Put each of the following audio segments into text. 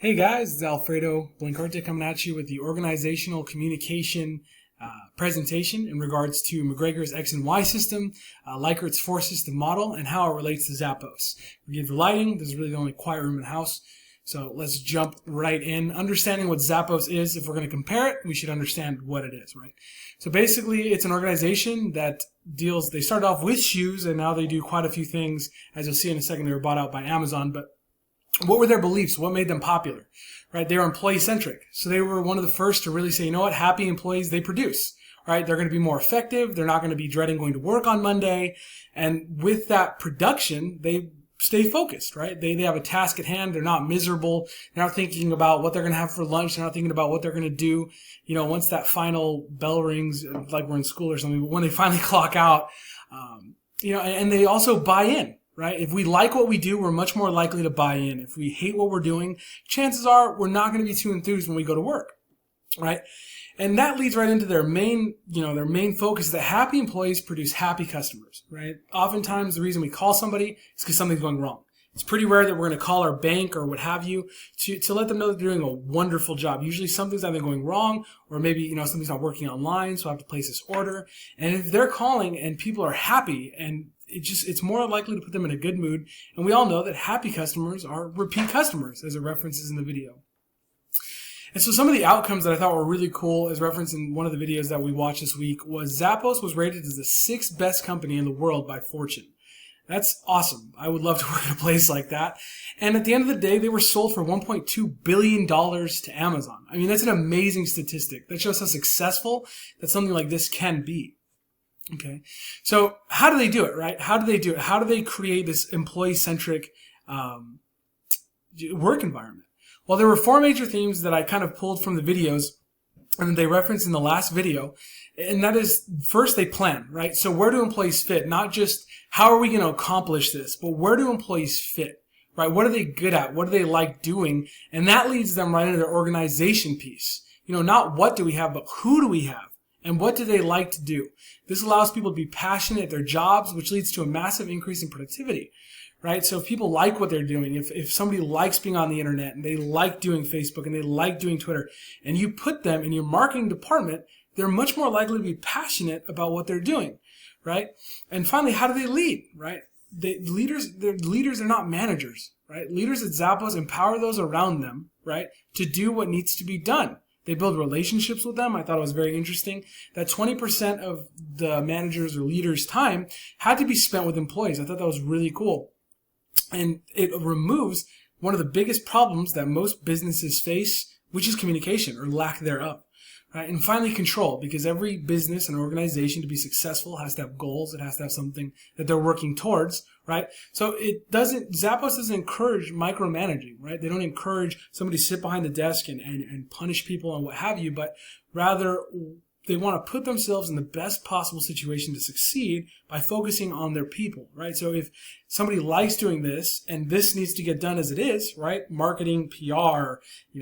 Hey guys, it's Alfredo Blinkarte coming at you with the organizational communication presentation in regards to McGregor's X and Y system, Likert four-system model, and how it relates to Zappos. We give the lighting. This is really the only quiet room in the house. So let's jump right in. Understanding what Zappos is, if we're going to compare it, we should understand what it is, right? So basically, it's an organization that they started off with shoes, and now they do quite a few things. As you'll see in a second, they were bought out by Amazon, but what were their beliefs? What made them popular? Right? They were employee-centric. So they were one of the first to really say, you know what? Happy employees, they produce. Right? They're going to be more effective. They're not going to be dreading going to work on Monday. And with that production, they stay focused, right? They have a task at hand. They're not miserable. They're not thinking about what they're going to have for lunch. They're not thinking about what they're going to do. You know, once that final bell rings, like we're in school or something, when they finally clock out, and they also buy in. Right? If we like what we do, we're much more likely to buy in. If we hate what we're doing, chances are we're not going to be too enthused when we go to work. Right? And that leads right into their main focus is that happy employees produce happy customers. Right? Oftentimes the reason we call somebody is because something's going wrong. It's pretty rare that we're going to call our bank or what have you to let them know that they're doing a wonderful job. Usually something's either going wrong or maybe, something's not working online, so I have to place this order. And if they're calling and people are happy and it's more likely to put them in a good mood. And we all know that happy customers are repeat customers, as it references in the video. And so some of the outcomes that I thought were really cool, as referenced in one of the videos that we watched this week, was Zappos was rated as the 6th best company in the world by Fortune. That's awesome. I would love to work at a place like that. And at the end of the day, they were sold for $1.2 billion to Amazon. I mean, that's an amazing statistic. That shows how successful that something like this can be. Okay, so how do they do it, right? How do they do it? How do they create this employee-centric work environment? Well, there were 4 major themes that I kind of pulled from the videos and they referenced in the last video. And that is, first, they plan, right? So where do employees fit? Not just how are we going to accomplish this, but where do employees fit, right? What are they good at? What do they like doing? And that leads them right into their organization piece. Not what do we have, but who do we have? And what do they like to do? This allows people to be passionate at their jobs, which leads to a massive increase in productivity, right? So if people like what they're doing, if somebody likes being on the internet and they like doing Facebook and they like doing Twitter, and you put them in your marketing department, they're much more likely to be passionate about what they're doing, right? And finally, how do they lead, right? They're leaders are not managers, right? Leaders at Zappos empower those around them, right, to do what needs to be done. They build relationships with them. I thought it was very interesting that 20% of the managers or leaders' time had to be spent with employees. I thought that was really cool. And it removes one of the biggest problems that most businesses face, which is communication or lack thereof. Right? And finally, control, because every business and organization to be successful has to have goals. It has to have something that they're working towards, right? So Zappos doesn't encourage micromanaging, right? They don't encourage somebody to sit behind the desk and punish people and what have you, but rather they want to put themselves in the best possible situation to succeed by focusing on their people, right? So if somebody likes doing this and this needs to get done as it is, right? Marketing, PR,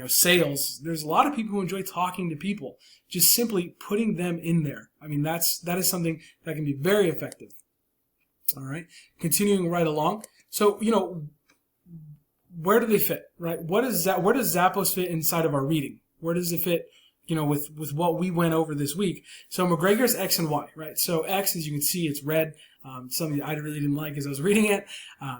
sales. There's a lot of people who enjoy talking to people. Just simply putting them in there. I mean, that is something that can be very effective. All right. Continuing right along. So, where do they fit, right? Where does Zappos fit inside of our reading? Where does it fit with what we went over this week? So McGregor's X and Y, right? So X, as you can see, it's red. Something I really didn't like as I was reading it.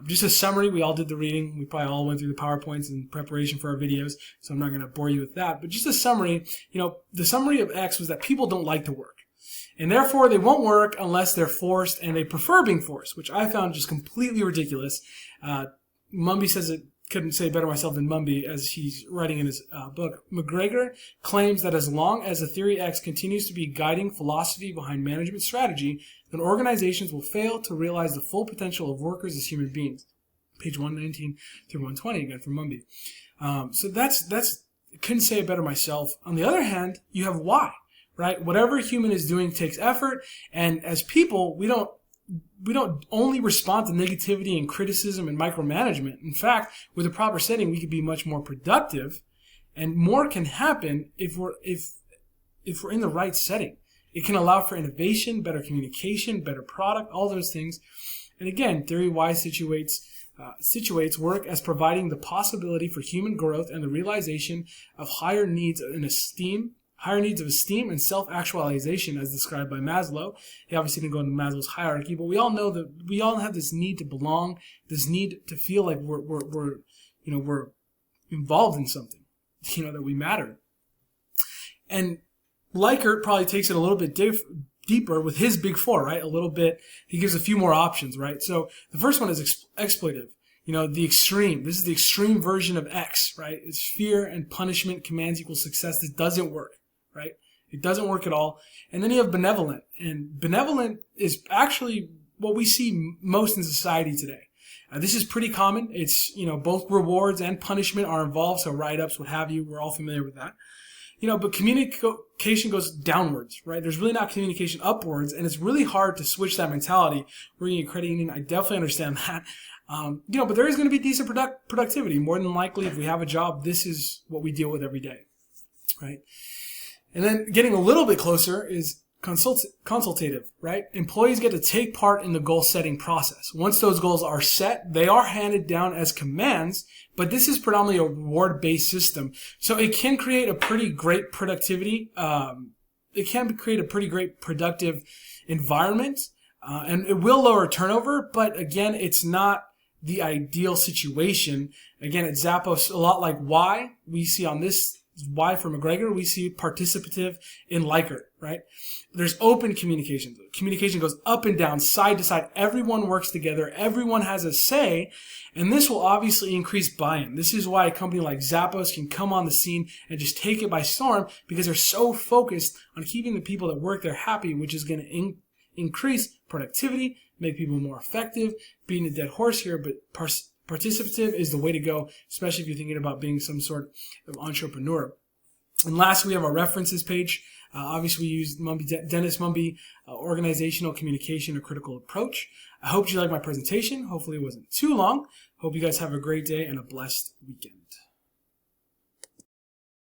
Just a summary. We all did the reading. We probably all went through the PowerPoints in preparation for our videos, so I'm not going to bore you with that. But just a summary, the summary of X was that people don't like to work. And therefore, they won't work unless they're forced, and they prefer being forced, which I found just completely ridiculous. Mumby says it. Couldn't say better myself than Mumby, as he's writing in his book. McGregor claims that as long as the Theory X continues to be guiding philosophy behind management strategy, then organizations will fail to realize the full potential of workers as human beings. Page 119 through 120 again from Mumby. So that's couldn't say it better myself. On the other hand, you have Y, right? Whatever a human is doing takes effort, and as people, we don't only respond to negativity and criticism and micromanagement. In fact, with a proper setting, we could be much more productive, and more can happen if we're in the right setting. It can allow for innovation, better communication, better product, all those things. And again, Theory Y situates situates work as providing the possibility for human growth and the realization of higher needs of esteem and self-actualization as described by Maslow. He obviously didn't go into Maslow's hierarchy, but we all know that we all have this need to belong, this need to feel like we're involved in something, that we matter. And Likert probably takes it a little bit deeper with his big four, right? A little bit, he gives a few more options, right? So the first one is exploitive. The extreme. This is the extreme version of X, right? It's fear and punishment commands equal success. This doesn't work, right? It doesn't work at all. And then you have benevolent. And benevolent is actually what we see most in society today. This is pretty common. It's, both rewards and punishment are involved. So write-ups, what have you. We're all familiar with that. But communication goes downwards, right? There's really not communication upwards, and it's really hard to switch that mentality. Working at a credit union, I definitely understand that. But there is going to be decent productivity. More than likely, if we have a job, this is what we deal with every day, right? And then getting a little bit closer is consultative, right? Employees get to take part in the goal-setting process. Once those goals are set, they are handed down as commands, but this is predominantly a reward-based system. So it can create a pretty great productivity. It can create a pretty great productive environment, and it will lower turnover, but again, it's not the ideal situation. Again, at Zappos, a lot like Y, we see on this Y for McGregor, we see participative in Likert, right? There's open communication. Communication goes up and down, side to side. Everyone works together. Everyone has a say. And this will obviously increase buy-in. This is why a company like Zappos can come on the scene and just take it by storm, because they're so focused on keeping the people that work there happy, which is going to increase productivity, make people more effective. Beating a dead horse here, but participative is the way to go, especially if you're thinking about being some sort of entrepreneur. And last, we have our references page. Obviously, we used Dennis Mumby, Organizational Communication, a Critical Approach. I hope you liked my presentation. Hopefully, it wasn't too long. Hope you guys have a great day and a blessed weekend.